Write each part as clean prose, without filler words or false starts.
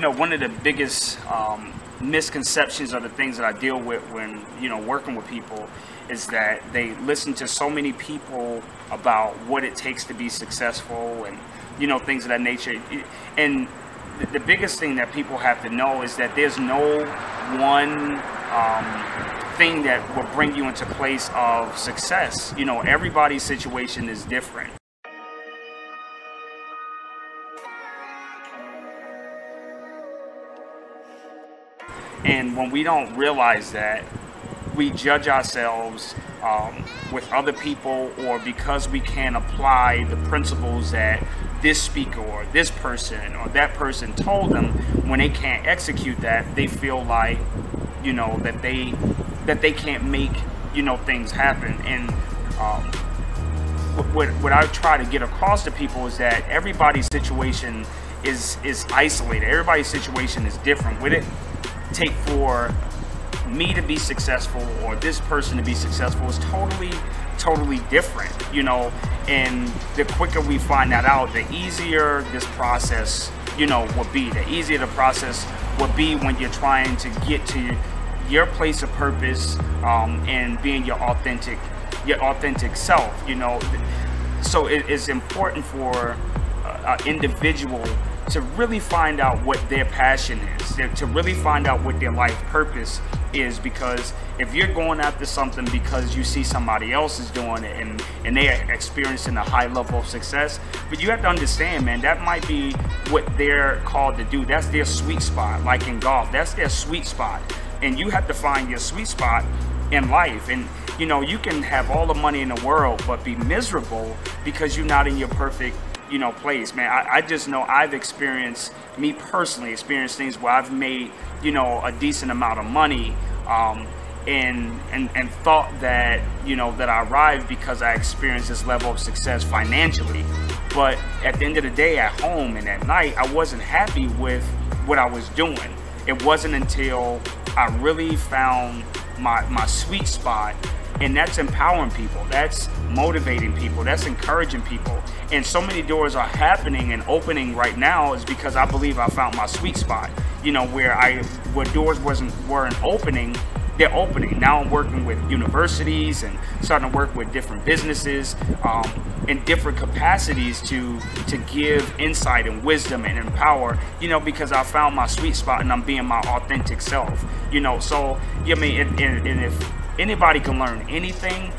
one of the biggest misconceptions or the things that I deal with when, working with people is that they listen to so many people about what it takes to be successful and, things of that nature. And the biggest thing that people have to know is that there's no one thing that will bring you into a place of success. Everybody's situation is different. And when we don't realize that, we judge ourselves with other people, or because we can't apply the principles that this speaker or this person or that person told them, when they can't execute that, they feel like, that they can't make, things happen. And what I try to get across to people is that everybody's situation is isolated. Everybody's situation is different. Would it take for me to be successful or this person to be successful is totally different, and the quicker we find that out, the easier this process, will be. The easier the process will be when you're trying to get to your place of purpose and being your authentic self, So it's important for an individual to really find out what their passion is, to really find out what their life purpose is, because if you're going after something because you see somebody else is doing it and they are experiencing a high level of success, but you have to understand, man, that might be what they're called to do. That's their sweet spot. Like in golf, that's their sweet spot, and you have to find your sweet spot in life. And you can have all the money in the world but be miserable because you're not in your perfect place, man. I just know I've experienced, me personally, experienced things where I've made, a decent amount of money, and thought that, that I arrived because I experienced this level of success financially. But at the end of the day, at home and at night, I wasn't happy with what I was doing. It wasn't until I really found my sweet spot. And that's empowering people, that's motivating people, that's encouraging people. And so many doors are happening and opening right now is because I believe I found my sweet spot. Where doors weren't opening, they're opening. Now I'm working with universities and starting to work with different businesses in different capacities to give insight and wisdom and empower, because I found my sweet spot and I'm being my authentic self, So, and if anybody can learn anything,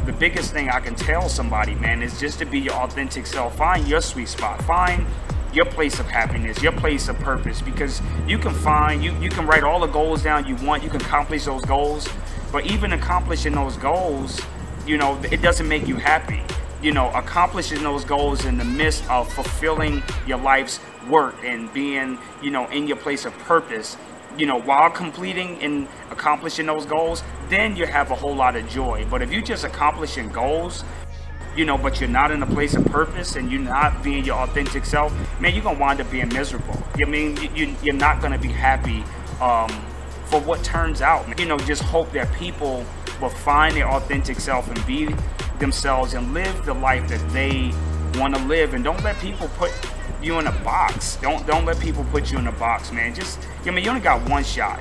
the biggest thing I can tell somebody, man, is just to be your authentic self. Find your sweet spot. Find your place of happiness, your place of purpose, because you can find, you can write all the goals down you want, you can accomplish those goals, but even accomplishing those goals, it doesn't make you happy. Accomplishing those goals in the midst of fulfilling your life's work and being, in your place of purpose, while completing and accomplishing those goals, then you have a whole lot of joy. But if you just accomplishing goals, but you're not in a place of purpose and you're not being your authentic self, man, you're gonna wind up being miserable. You're not gonna be happy for what turns out. Just hope that people will find their authentic self and be themselves and live the life that they want to live, and don't let people put you in a box. Don't let people put you in a box, man. You only got one shot.